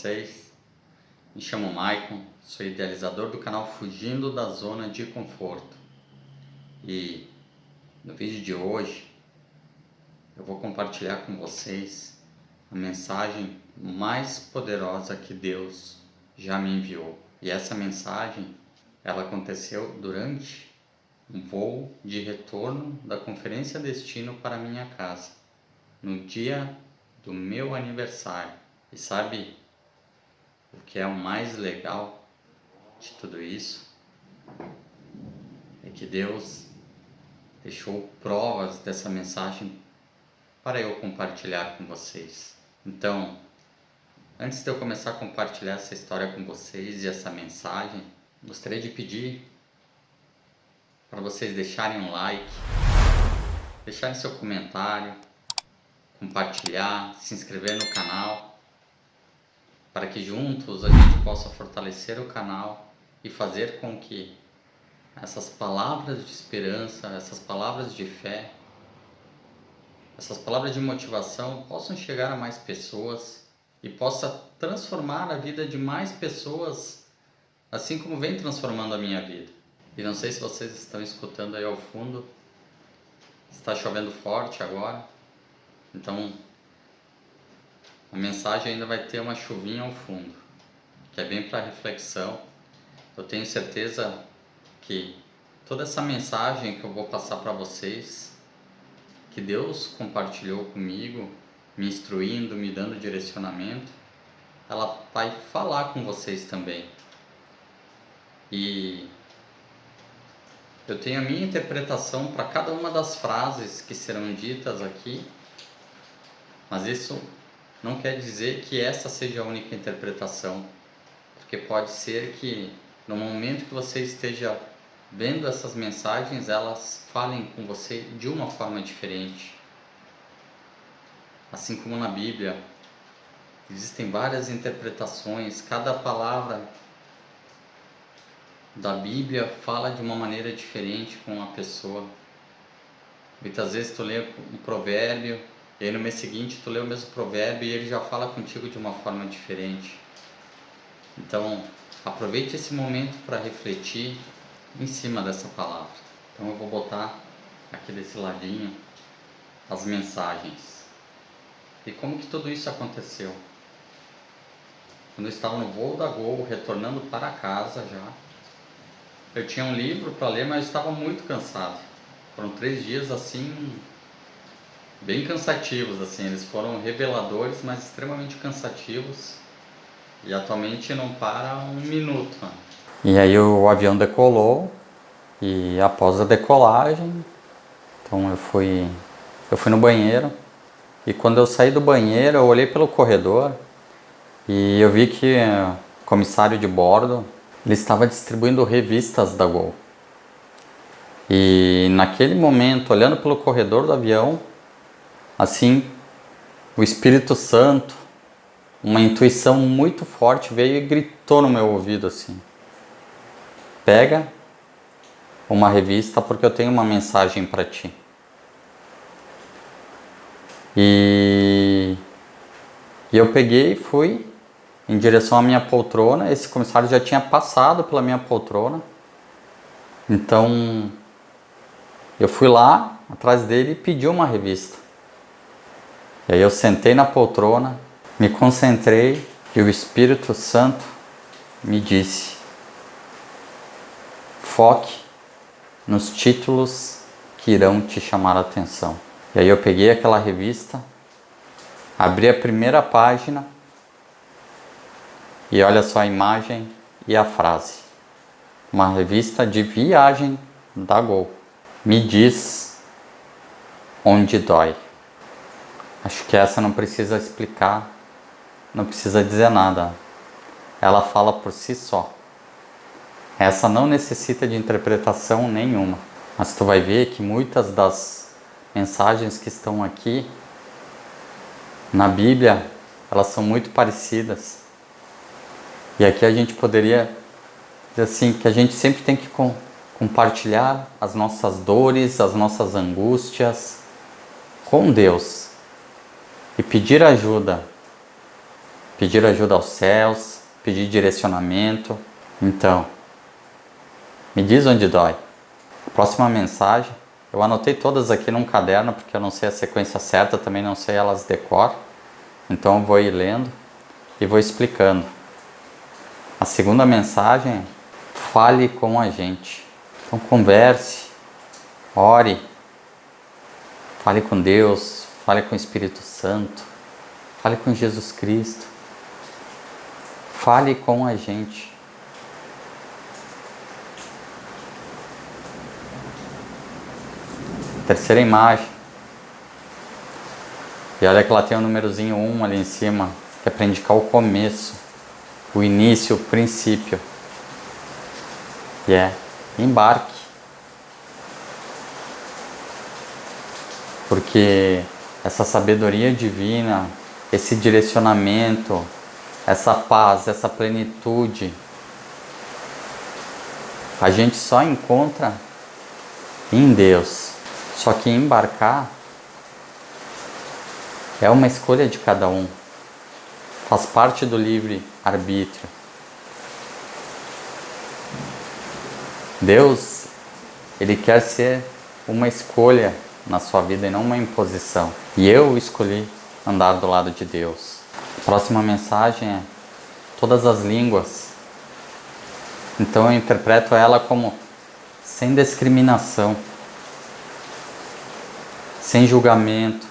vocês? Me chamo Maicon, sou idealizador do canal Fugindo da Zona de Conforto. E no vídeo de hoje eu vou compartilhar com vocês a mensagem mais poderosa que Deus já me enviou. E essa mensagem, ela aconteceu durante um voo de retorno da Conferência Destino para minha casa, no dia do meu aniversário. E sabe o que é o mais legal de tudo isso? É que Deus deixou provas dessa mensagem para eu compartilhar com vocês. Então, antes de eu começar a compartilhar essa história com vocês e essa mensagem, gostaria de pedir para vocês deixarem um like, deixarem seu comentário, compartilhar, se inscrever no canal, para que juntos a gente possa fortalecer o canal e fazer com que essas palavras de esperança, essas palavras de fé, essas palavras de motivação possam chegar a mais pessoas e possa transformar a vida de mais pessoas, assim como vem transformando a minha vida. E não sei se vocês estão escutando aí ao fundo, está chovendo forte agora, então a mensagem ainda vai ter uma chuvinha ao fundo, que é bem para reflexão. Eu tenho certeza que toda essa mensagem que eu vou passar para vocês, que Deus compartilhou comigo, me instruindo, me dando direcionamento, ela vai falar com vocês também. E eu tenho a minha interpretação para cada uma das frases que serão ditas aqui, mas isso não quer dizer que essa seja a única interpretação, porque pode ser que no momento que você esteja vendo essas mensagens, elas falem com você de uma forma diferente. Assim como na Bíblia, existem várias interpretações, cada palavra da Bíblia fala de uma maneira diferente com a pessoa. Muitas vezes tu lê um provérbio, e aí no mês seguinte tu lê o mesmo provérbio e ele já fala contigo de uma forma diferente. Então, aproveite esse momento para refletir em cima dessa palavra. Então eu vou botar aqui desse ladinho as mensagens. E como que tudo isso aconteceu? Quando eu estava no voo da Gol, retornando para casa já, eu tinha um livro para ler, mas eu estava muito cansado. Foram 3 dias assim, bem cansativos, assim. Eles foram reveladores, mas extremamente cansativos. E atualmente não para um minuto. E aí o avião decolou, e após a decolagem, então eu fui no banheiro, e quando eu saí do banheiro eu olhei pelo corredor e eu vi que o comissário de bordo, ele estava distribuindo revistas da Gol. E naquele momento, olhando pelo corredor do avião, assim, o Espírito Santo, uma intuição muito forte veio e gritou no meu ouvido assim: pega uma revista porque eu tenho uma mensagem para ti. E eu peguei e fui em direção à minha poltrona. Esse comissário já tinha passado pela minha poltrona, então eu fui lá atrás dele e pedi uma revista. E aí eu sentei na poltrona, me concentrei e o Espírito Santo me disse: foque nos títulos que irão te chamar a atenção. E aí eu peguei aquela revista, abri a primeira página e olha só a imagem e a frase. Uma revista de viagem da Gol. Me diz onde dói. Acho que essa não precisa explicar, não precisa dizer nada. Ela fala por si só. Essa não necessita de interpretação nenhuma. Mas tu vai ver que muitas das mensagens que estão aqui na Bíblia, elas são muito parecidas. E aqui a gente poderia dizer assim, que a gente sempre tem que compartilhar as nossas dores, as nossas angústias com Deus. E pedir ajuda pedir ajuda aos céus, pedir direcionamento. Então, me diz onde dói. Próxima mensagem, eu anotei todas aqui num caderno, porque eu não sei a sequência certa, também não sei elas de decor. Então eu vou ir lendo e vou explicando. A segunda mensagem é: fale com a gente. Então converse, ore, fale com Deus, fale com o Espírito Santo, fale com Jesus Cristo. Fale com a gente. Terceira imagem. E olha que ela tem o númerozinho 1 ali em cima, que é para indicar o começo, o início, o princípio. E é embarque. Porque essa sabedoria divina, esse direcionamento, essa paz, essa plenitude, a gente só encontra em Deus. Só que embarcar é uma escolha de cada um. Faz parte do livre-arbítrio. Deus, Ele quer ser uma escolha na sua vida e não uma imposição. E eu escolhi andar do lado de Deus. A próxima mensagem é: todas as línguas. Então eu interpreto ela como sem discriminação, sem julgamento.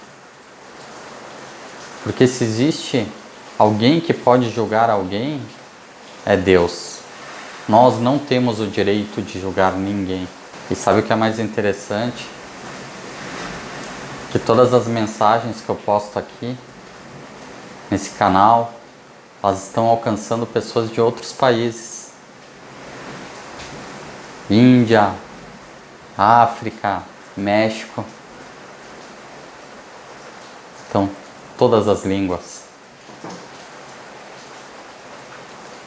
Porque se existe alguém que pode julgar alguém, é Deus. Nós não temos o direito de julgar ninguém. E sabe o que é mais interessante? Que todas as mensagens que eu posto aqui, nesse canal, elas estão alcançando pessoas de outros países. Índia, África, México. Então, todas as línguas.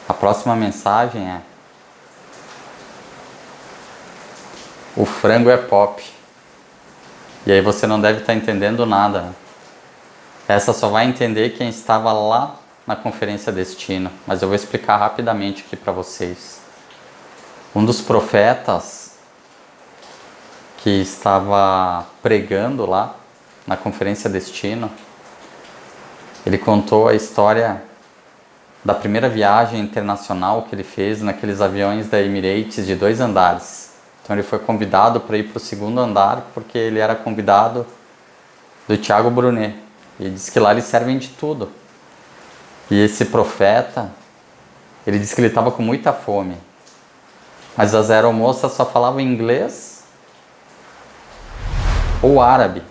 A próxima mensagem é: o frango é pop. E aí você não deve estar entendendo nada. Essa só vai entender quem estava lá na Conferência Destino. Mas eu vou explicar rapidamente aqui para vocês. Um dos profetas que estava pregando lá na Conferência Destino, ele contou a história da primeira viagem internacional que ele fez naqueles aviões da Emirates de 2 andares. Então ele foi convidado para ir para o 2º andar, porque ele era convidado do Thiago Brunet. E ele disse que lá eles servem de tudo. E esse profeta, ele disse que ele estava com muita fome. Mas as aeromoças só falavam inglês ou árabe.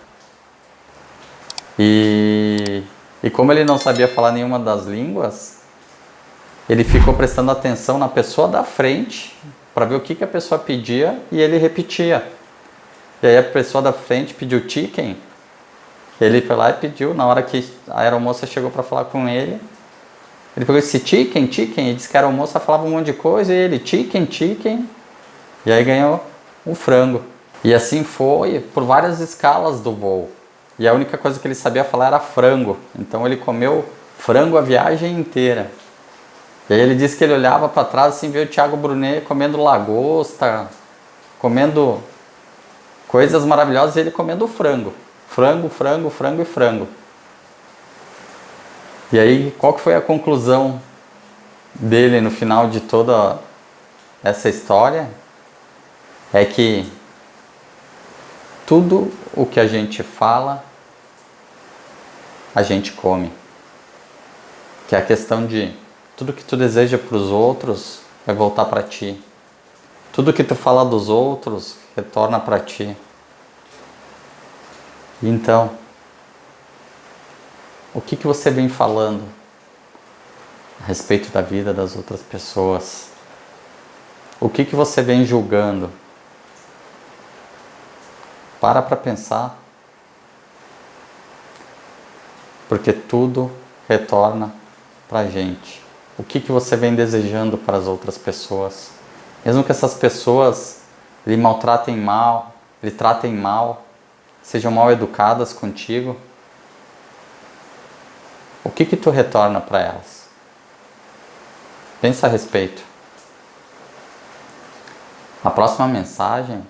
E como ele não sabia falar nenhuma das línguas, ele ficou prestando atenção na pessoa da frente para ver o que a pessoa pedia e ele repetia. E aí a pessoa da frente pediu chicken, ele foi lá e pediu. Na hora que a aeromoça chegou para falar com ele, ele pegou esse chicken, e disse que a aeromoça falava um monte de coisa e ele chicken, e aí ganhou um frango. E assim foi por várias escalas do voo. E a única coisa que ele sabia falar era frango. Então ele comeu frango a viagem inteira. E aí ele disse que ele olhava para trás assim, viu o Thiago Brunet comendo lagosta, comendo coisas maravilhosas, e ele comendo frango. Frango. E aí, qual que foi a conclusão dele no final de toda essa história? É que tudo o que a gente fala, a gente come. Que é a questão de tudo que tu deseja para os outros vai voltar para ti. Tudo que tu fala dos outros retorna para ti. Então, o que você vem falando a respeito da vida das outras pessoas? O que você vem julgando? Para pensar. Porque tudo retorna para a gente. O que você vem desejando para as outras pessoas? Mesmo que essas pessoas lhe maltratem mal, lhe tratem mal, sejam mal educadas contigo, o que tu retorna para elas? Pensa a respeito. A próxima mensagem,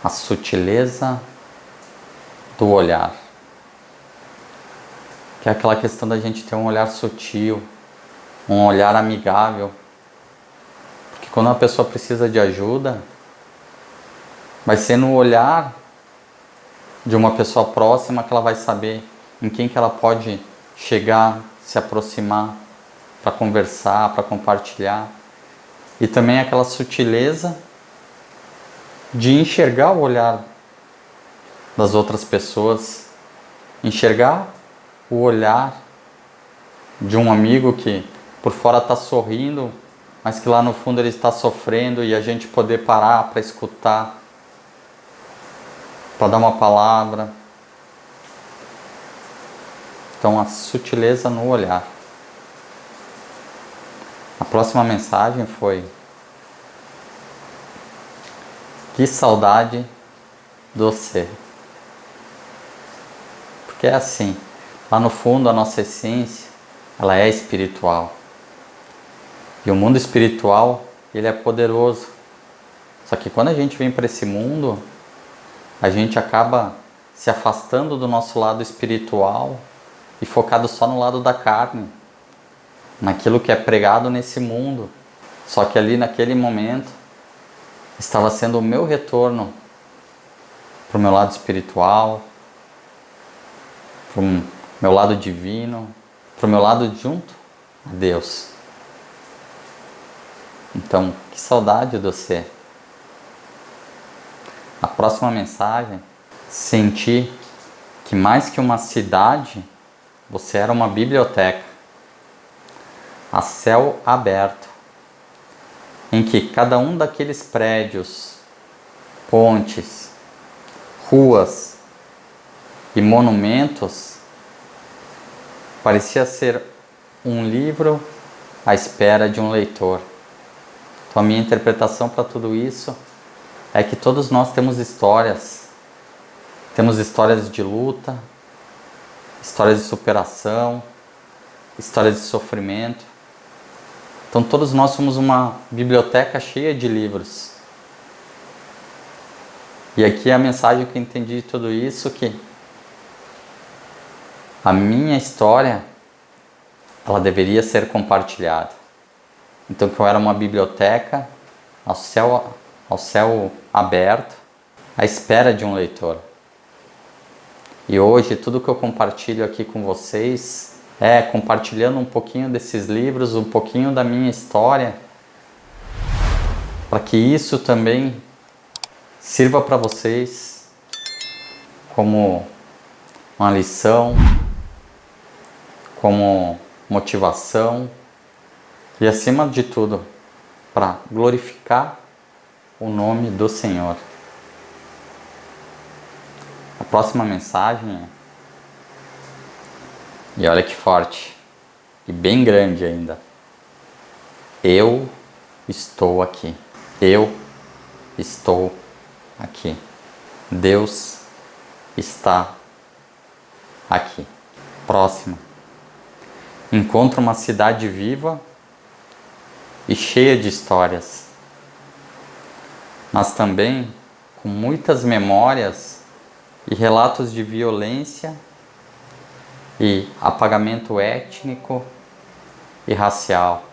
a sutileza do olhar. Que é aquela questão da gente ter um olhar sutil, um olhar amigável. Porque quando uma pessoa precisa de ajuda, vai ser no olhar de uma pessoa próxima que ela vai saber em quem que ela pode chegar, se aproximar, para conversar, para compartilhar. E também aquela sutileza de enxergar o olhar das outras pessoas, enxergar o olhar de um amigo que por fora está sorrindo, mas que lá no fundo ele está sofrendo, e a gente poder parar para escutar, para dar uma palavra. Então, a sutileza no olhar. A próxima mensagem foi: que saudade do ser. Porque é assim, lá no fundo a nossa essência, ela é espiritual. E o mundo espiritual, ele é poderoso. Só que quando a gente vem para esse mundo, a gente acaba se afastando do nosso lado espiritual e focado só no lado da carne, naquilo que é pregado nesse mundo. Só que ali naquele momento estava sendo o meu retorno para o meu lado espiritual, para o meu lado divino, para o meu lado junto a Deus. Então, que saudade de você. A próxima mensagem, senti que mais que uma cidade, você era uma biblioteca a céu aberto, em que cada um daqueles prédios, pontes, ruas e monumentos parecia ser um livro à espera de um leitor. Então a minha interpretação para tudo isso é que todos nós temos histórias de luta, histórias de superação, histórias de sofrimento. Então todos nós somos uma biblioteca cheia de livros. E aqui a mensagem que eu entendi de tudo isso, que a minha história, ela deveria ser compartilhada. Então que eu era uma biblioteca ao céu aberto, à espera de um leitor. E hoje tudo que eu compartilho aqui com vocês é compartilhando um pouquinho desses livros, um pouquinho da minha história, para que isso também sirva para vocês como uma lição, como motivação e, acima de tudo, para glorificar o nome do Senhor. A próxima mensagem é, e olha que forte, e bem grande ainda: eu estou aqui. Eu estou aqui. Deus está aqui. Próxima. Encontro uma cidade viva e cheia de histórias, mas também com muitas memórias e relatos de violência e apagamento étnico e racial.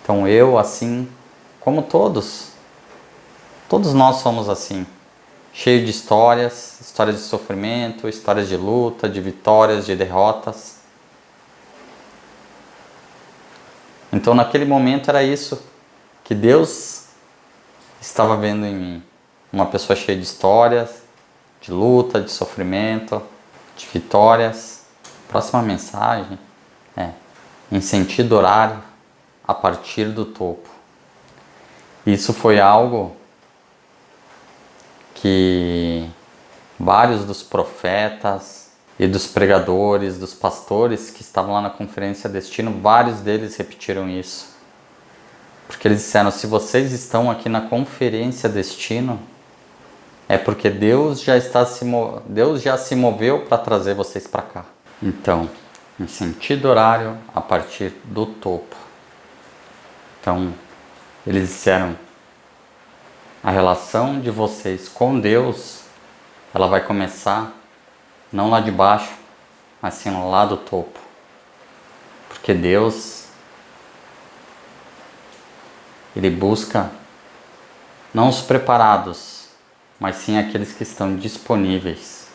Então eu, assim como todos nós somos assim, cheio de histórias de sofrimento, histórias de luta, de vitórias, de derrotas. Então naquele momento era isso que Deus estava vendo em mim. Uma pessoa cheia de histórias, de luta, de sofrimento, de vitórias. Próxima mensagem é: em sentido horário, a partir do topo. Isso foi algo que vários dos profetas e dos pregadores, dos pastores que estavam lá na Conferência Destino, vários deles repetiram isso. Porque eles disseram: se vocês estão aqui na Conferência Destino, é porque Deus já se moveu para trazer vocês para cá. Então, em sentido horário a partir do topo. Então, eles disseram, a relação de vocês com Deus, ela vai começar não lá de baixo, mas sim lá do topo. Porque Deus, Ele busca não os preparados, mas sim aqueles que estão disponíveis,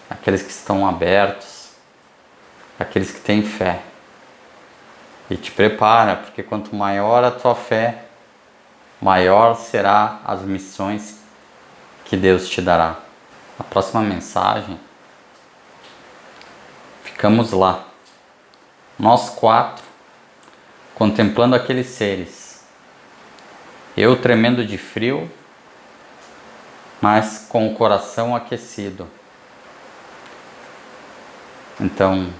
aqueles que estão abertos, aqueles que têm fé. E te prepara, porque quanto maior a tua fé, maior será as missões que Deus te dará. Na próxima mensagem, ficamos lá, nós 4, contemplando aqueles seres. Eu tremendo de frio, mas com o coração aquecido. Então,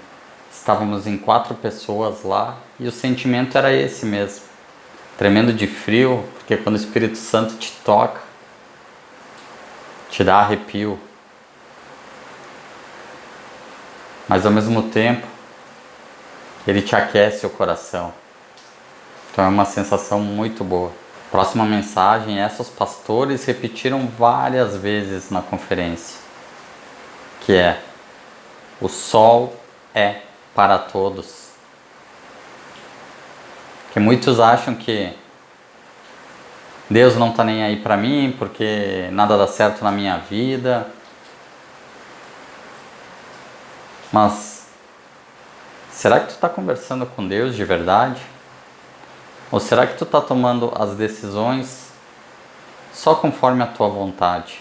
estávamos em 4 pessoas lá e o sentimento era esse mesmo. Tremendo de frio, porque quando o Espírito Santo te toca, te dá arrepio. Mas ao mesmo tempo, ele te aquece o coração. Então é uma sensação muito boa. Próxima mensagem, os pastores repetiram várias vezes na conferência, que é: o sol é para todos. Porque muitos acham que Deus não está nem aí para mim, porque nada dá certo na minha vida. Mas será que tu está conversando com Deus de verdade? Ou será que tu está tomando as decisões só conforme a tua vontade?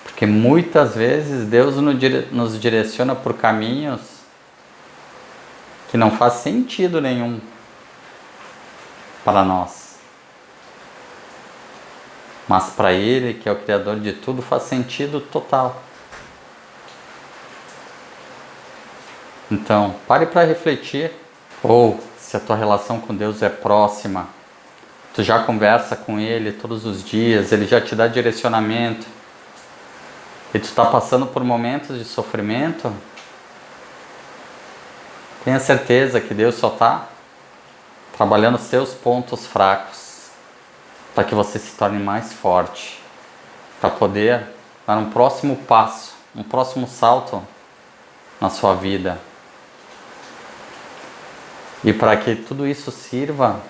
Porque muitas vezes Deus nos direciona por caminhos que não faz sentido nenhum para nós. Mas para Ele, que é o Criador de tudo, faz sentido total. Então, pare para refletir. Ou, se a tua relação com Deus é próxima, tu já conversa com Ele todos os dias, Ele já te dá direcionamento, e tu está passando por momentos de sofrimento, tenha certeza que Deus só está trabalhando os seus pontos fracos, para que você se torne mais forte, para poder dar um próximo passo, um próximo salto na sua vida. E para que tudo isso sirva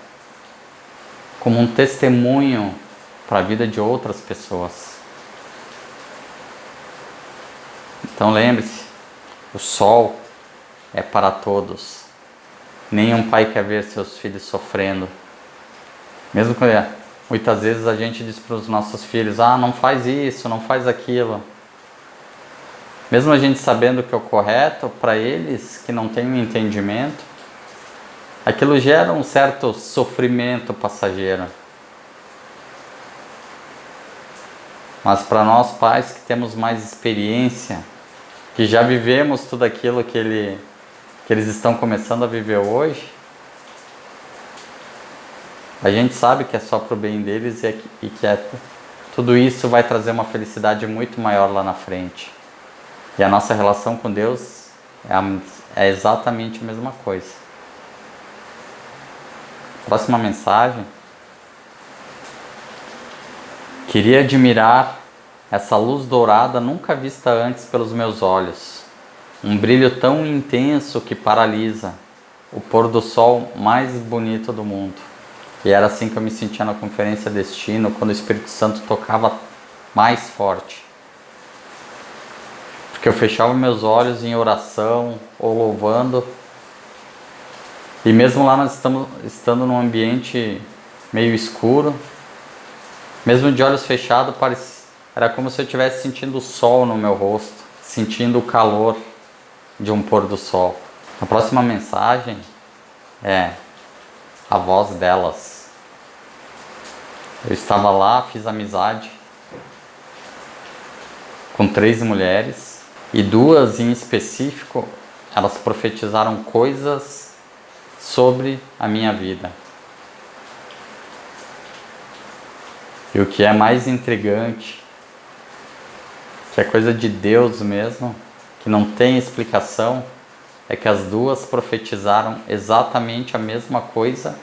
como um testemunho para a vida de outras pessoas. Então lembre-se, o sol é para todos. Nenhum pai quer ver seus filhos sofrendo. Mesmo que muitas vezes a gente diz para os nossos filhos, não faz isso, não faz aquilo. Mesmo a gente sabendo que é o correto, para eles que não têm um entendimento, aquilo gera um certo sofrimento passageiro. Mas para nós pais que temos mais experiência, que já vivemos tudo aquilo que eles estão começando a viver hoje, a gente sabe que é só para o bem deles e que tudo isso vai trazer uma felicidade muito maior lá na frente. E a nossa relação com Deus é exatamente a mesma coisa. Próxima mensagem. Queria admirar essa luz dourada nunca vista antes pelos meus olhos. Um brilho tão intenso que paralisa. O pôr do sol mais bonito do mundo. E era assim que eu me sentia na Conferência Destino, quando o Espírito Santo tocava mais forte. Porque eu fechava meus olhos em oração ou louvando. E mesmo lá nós estando num ambiente meio escuro, mesmo de olhos fechados, era como se eu estivesse sentindo o sol no meu rosto, sentindo o calor de um pôr do sol. A próxima mensagem é a voz delas. Eu estava lá, fiz amizade com 3 mulheres e 2 em específico, elas profetizaram coisas sobre a minha vida. E o que é mais intrigante, que é coisa de Deus mesmo, que não tem explicação, é que as duas profetizaram exatamente a mesma coisa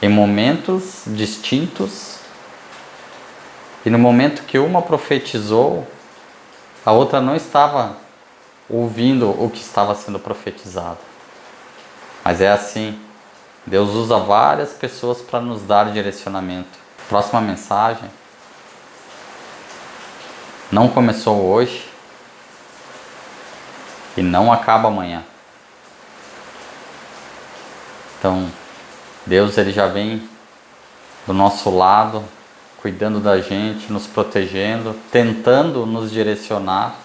em momentos distintos, e no momento que uma profetizou, a outra não estava ouvindo o que estava sendo profetizado. Mas é assim, Deus usa várias pessoas para nos dar direcionamento. Próxima mensagem não começou hoje e não acaba amanhã. Então, Deus ele já vem do nosso lado, cuidando da gente, nos protegendo, tentando nos direcionar.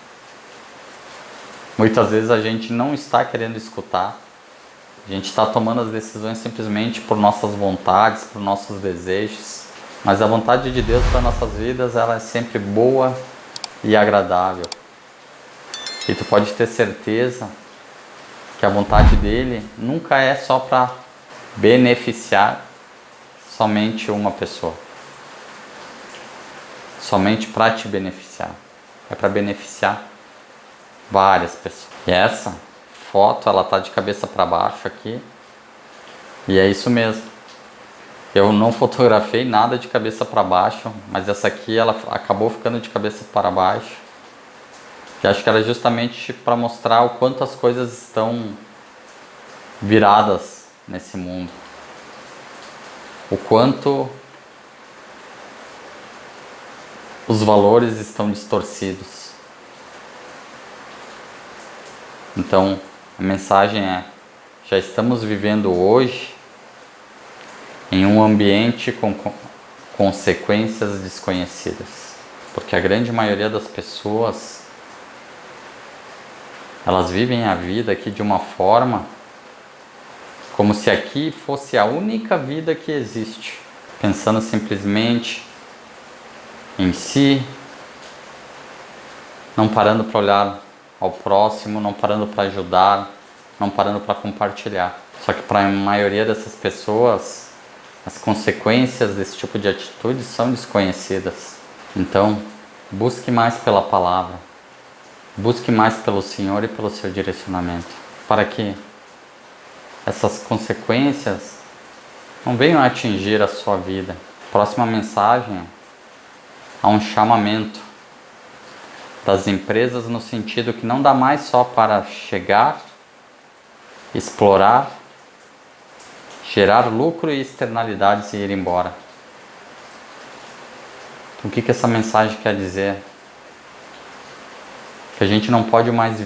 Muitas vezes a gente não está querendo escutar. A gente está tomando as decisões simplesmente por nossas vontades, por nossos desejos. Mas a vontade de Deus para nossas vidas, ela é sempre boa e agradável. E tu pode ter certeza que a vontade dele nunca é só para beneficiar somente uma pessoa. Somente para te beneficiar. É para beneficiar várias pessoas. E essa foto, ela tá de cabeça para baixo aqui. E é isso mesmo. Eu não fotografei nada de cabeça para baixo, mas essa aqui ela acabou ficando de cabeça para baixo. E acho que era justamente para mostrar o quanto as coisas estão viradas nesse mundo. O quanto os valores estão distorcidos. Então, a mensagem é: já estamos vivendo hoje em um ambiente com consequências desconhecidas. Porque a grande maioria das pessoas, elas vivem a vida aqui de uma forma como se aqui fosse a única vida que existe, pensando simplesmente em si, não parando para olhar ao próximo, não parando para ajudar, não parando para compartilhar. Só que para a maioria dessas pessoas, as consequências desse tipo de atitude são desconhecidas. Então, busque mais pela palavra, busque mais pelo Senhor e pelo seu direcionamento, para que essas consequências não venham a atingir a sua vida. Próxima mensagem: há um chamamento das empresas no sentido que não dá mais só para chegar, explorar, gerar lucro e externalidades e ir embora. Então, o que essa mensagem quer dizer? Que a gente não pode mais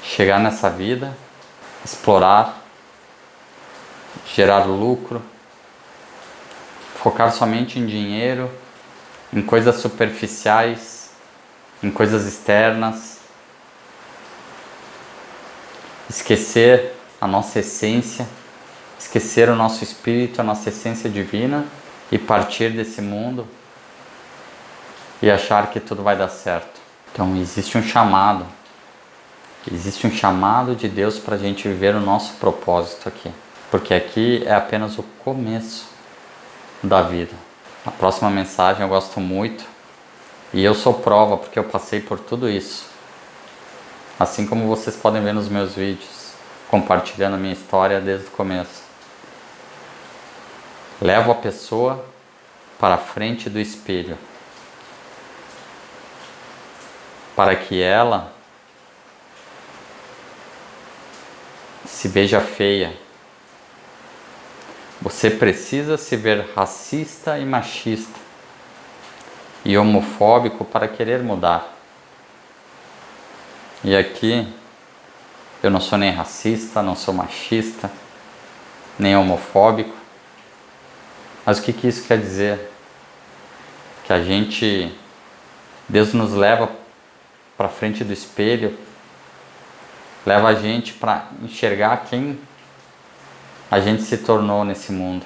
chegar nessa vida, explorar, gerar lucro, focar somente em dinheiro, em coisas superficiais, em coisas externas, esquecer a nossa essência, esquecer o nosso espírito, a nossa essência divina e partir desse mundo e achar que tudo vai dar certo. Então existe um chamado de Deus para a gente viver o nosso propósito aqui, porque aqui é apenas o começo da vida. A próxima mensagem eu gosto muito e eu sou prova porque eu passei por tudo isso, assim como vocês podem ver nos meus vídeos, compartilhando a minha história desde o começo. Levo a pessoa para a frente do espelho para que ela se veja feia. Você precisa se ver racista e machista e homofóbico para querer mudar. E aqui eu não sou nem racista, não sou machista, nem homofóbico. Mas o que isso quer dizer? Que Deus nos leva para frente do espelho, leva a gente para enxergar quem a gente se tornou nesse mundo.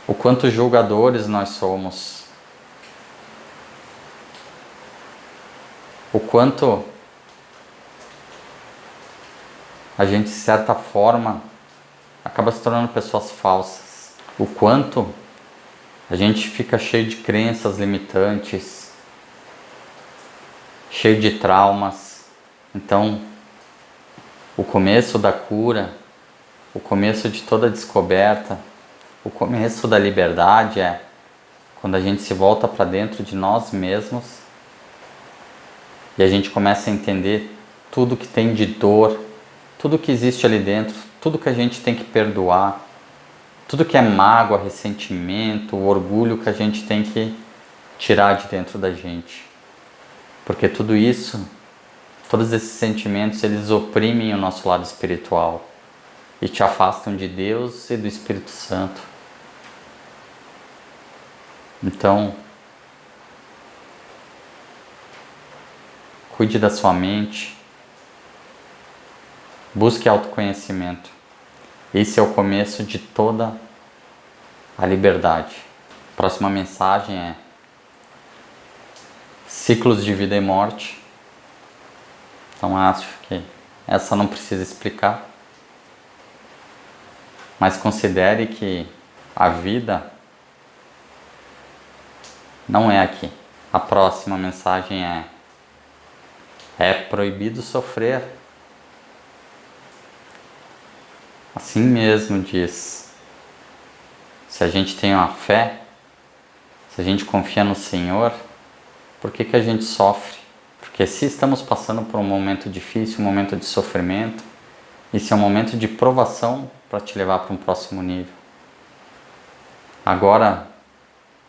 O quanto julgadores nós somos. O quanto a gente, de certa forma, acaba se tornando pessoas falsas. O quanto a gente fica cheio de crenças limitantes, cheio de traumas. Então, o começo da cura, o começo de toda a descoberta, o começo da liberdade é quando a gente se volta para dentro de nós mesmos e a gente começa a entender tudo que tem de dor, tudo que existe ali dentro, tudo que a gente tem que perdoar, tudo que é mágoa, ressentimento, orgulho que a gente tem que tirar de dentro da gente. Porque tudo isso, todos esses sentimentos, eles oprimem o nosso lado espiritual e te afastam de Deus e do Espírito Santo. Então, cuide da sua mente, busque autoconhecimento. Esse é o começo de toda a liberdade. A próxima mensagem é ciclos de vida e morte. Então acho que essa não precisa explicar. Mas considere que a vida não é aqui. A próxima mensagem é proibido sofrer. Assim mesmo diz. Se a gente tem uma fé, se a gente confia no Senhor, por que a gente sofre? Porque se estamos passando por um momento difícil, um momento de sofrimento, esse é um momento de provação para te levar para um próximo nível. Agora,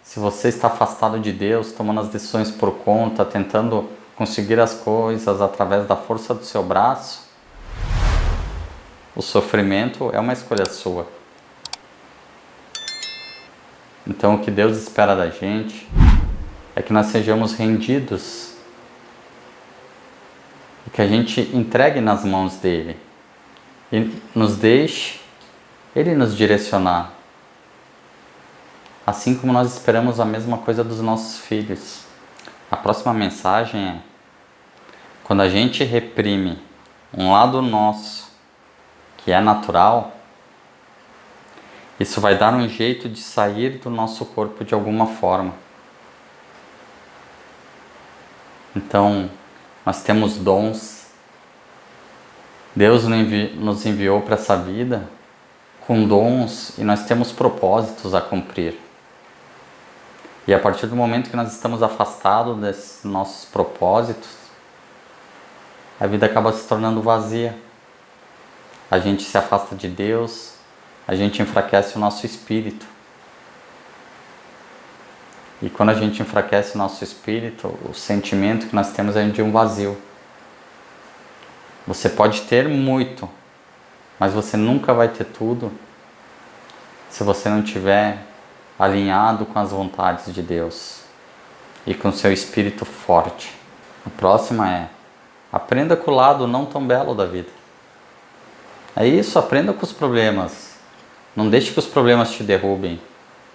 se você está afastado de Deus, tomando as decisões por conta, tentando conseguir as coisas através da força do seu braço, o sofrimento é uma escolha sua. Então, o que Deus espera da gente é que nós sejamos rendidos e que a gente entregue nas mãos dele e nos deixe ele nos direcionar. Assim como nós esperamos a mesma coisa dos nossos filhos. A próxima mensagem é: quando a gente reprime um lado nosso que é natural, isso vai dar um jeito de sair do nosso corpo de alguma forma. Então, nós temos dons. Deus nos enviou para essa vida com dons e nós temos propósitos a cumprir. E a partir do momento que nós estamos afastados desses nossos propósitos, a vida acaba se tornando vazia. A gente se afasta de Deus, a gente enfraquece o nosso espírito. E quando a gente enfraquece o nosso espírito, o sentimento que nós temos é de um vazio. Você pode ter muito, mas você nunca vai ter tudo se você não estiver alinhado com as vontades de Deus e com seu espírito forte. A próxima é: aprenda com o lado não tão belo da vida. É isso, aprenda com os problemas. Não deixe que os problemas te derrubem.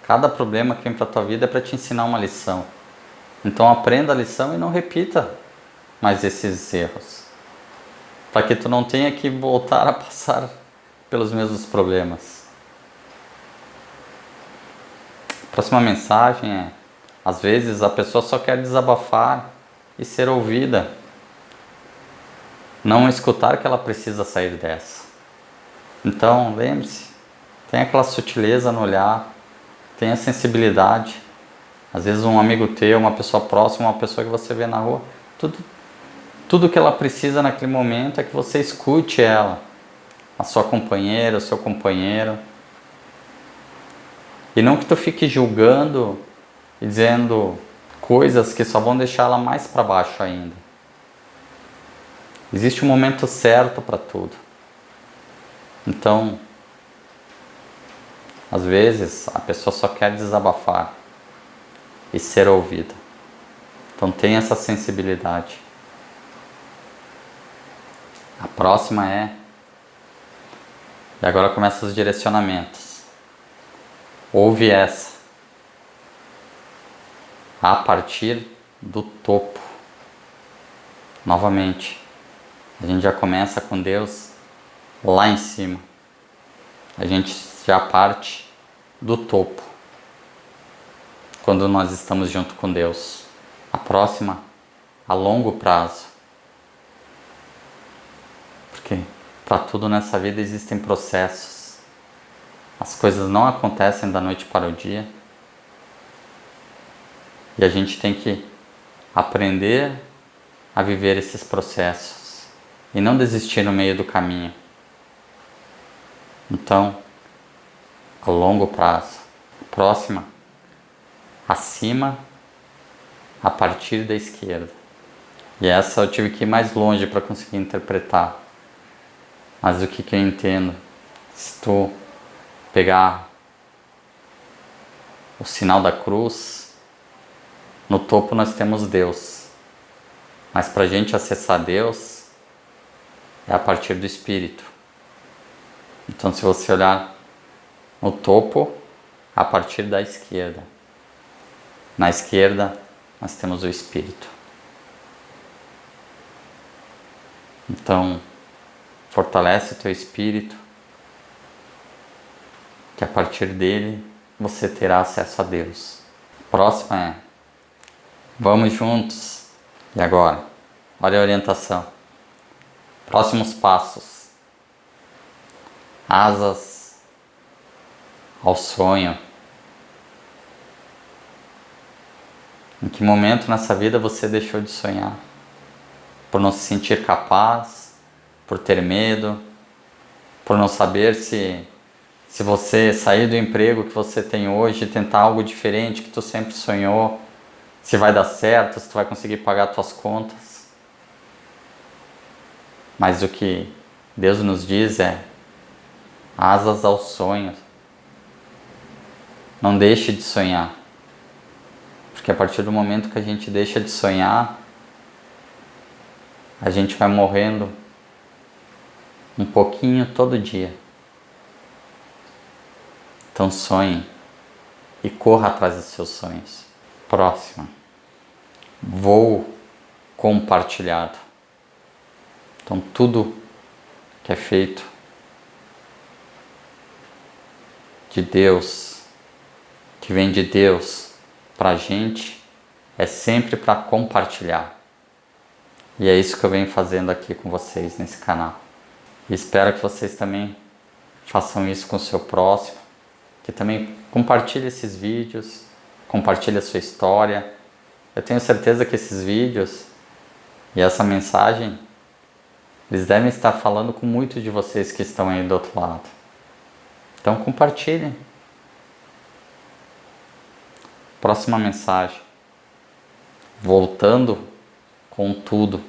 Cada problema que vem para a tua vida é para te ensinar uma lição. Então aprenda a lição e não repita mais esses erros, para que tu não tenha que voltar a passar pelos mesmos problemas. A próxima mensagem é: às vezes a pessoa só quer desabafar e ser ouvida, não escutar que ela precisa sair dessa. Então lembre-se, tenha aquela sutileza no olhar, tenha sensibilidade. Às vezes um amigo teu, uma pessoa próxima, uma pessoa que você vê na rua, tudo que ela precisa naquele momento é que você escute ela, a sua companheira, o seu companheiro. E não que tu fique julgando e dizendo coisas que só vão deixar ela mais para baixo ainda. Existe um momento certo para tudo. Então, às vezes a pessoa só quer desabafar e ser ouvida. Então tenha essa sensibilidade. A próxima é... E agora começam os direcionamentos. Ouve essa. A partir do topo. Novamente, a gente já começa com Deus lá em cima. A gente já parte do topo quando nós estamos junto com Deus. A próxima a longo prazo. Porque para tudo nessa vida existem processos. As coisas não acontecem da noite para o dia. E a gente tem que aprender a viver esses processos e não desistir no meio do caminho. Então, a longo prazo. Próxima, acima, a partir da esquerda. E essa eu tive que ir mais longe para conseguir interpretar. Mas o que eu entendo? Se tu pegar o sinal da cruz, no topo nós temos Deus. Mas para a gente acessar Deus, é a partir do Espírito. Então se você olhar no topo, a partir da esquerda. Na esquerda, nós temos o Espírito. Então, fortalece o teu Espírito, que a partir dele você terá acesso a Deus. Próxima é, vamos juntos. E agora, olha a orientação. Próximos passos. Asas ao sonho. Em que momento nessa vida você deixou de sonhar? Por não se sentir capaz, por ter medo, por não saber se você sair do emprego que você tem hoje e tentar algo diferente que tu sempre sonhou, se vai dar certo, se tu vai conseguir pagar tuas contas. Mas o que Deus nos diz é asas aos sonhos. Não deixe de sonhar. Porque a partir do momento que a gente deixa de sonhar, a gente vai morrendo um pouquinho todo dia. Então sonhe e corra atrás dos seus sonhos. Próxima. Voo compartilhado. Então tudo que é feito de Deus, que vem de Deus para a gente, é sempre para compartilhar. E é isso que eu venho fazendo aqui com vocês nesse canal. E espero que vocês também façam isso com o seu próximo, que também compartilhe esses vídeos, compartilhe a sua história. Eu tenho certeza que esses vídeos e essa mensagem, eles devem estar falando com muitos de vocês que estão aí do outro lado. Então compartilhem. Próxima mensagem. Voltando com tudo.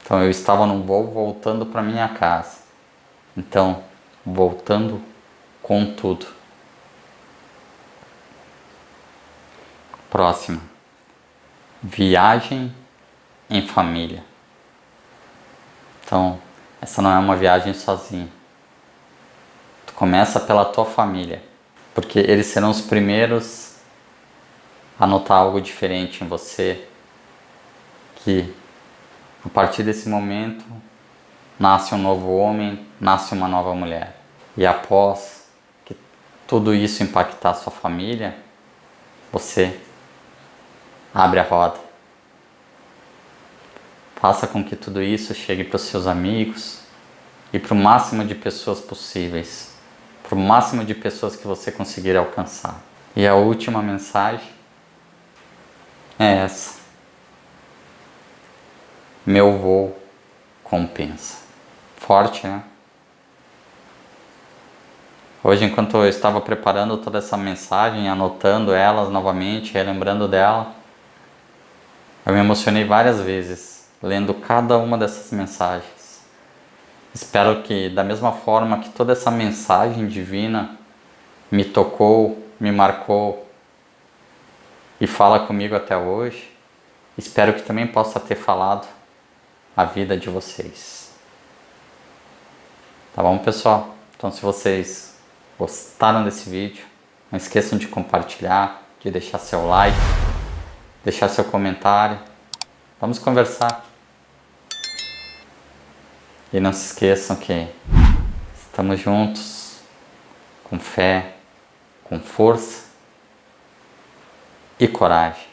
Então eu estava num voo voltando para minha casa. Então, voltando com tudo. Próxima. Viagem em família. Então, essa não é uma viagem sozinha. Tu começa pela tua família, porque eles serão os primeiros a notar algo diferente em você, que a partir desse momento nasce um novo homem, nasce uma nova mulher. E após que tudo isso impactar a sua família, você abre a roda. Faça com que tudo isso chegue para os seus amigos e para o máximo de pessoas possíveis, para o máximo de pessoas que você conseguir alcançar. E a última mensagem é essa. Meu voo compensa. Forte, né? Hoje, enquanto eu estava preparando toda essa mensagem, anotando elas novamente, relembrando dela, eu me emocionei várias vezes, lendo cada uma dessas mensagens. Espero que, da mesma forma que toda essa mensagem divina me tocou, me marcou e fala comigo até hoje, espero que também possa ter falado a vida de vocês. Tá bom, pessoal? Então, se vocês gostaram desse vídeo, não esqueçam de compartilhar, de deixar seu like, deixar seu comentário. Vamos conversar. E não se esqueçam que estamos juntos, com fé, com força e coragem.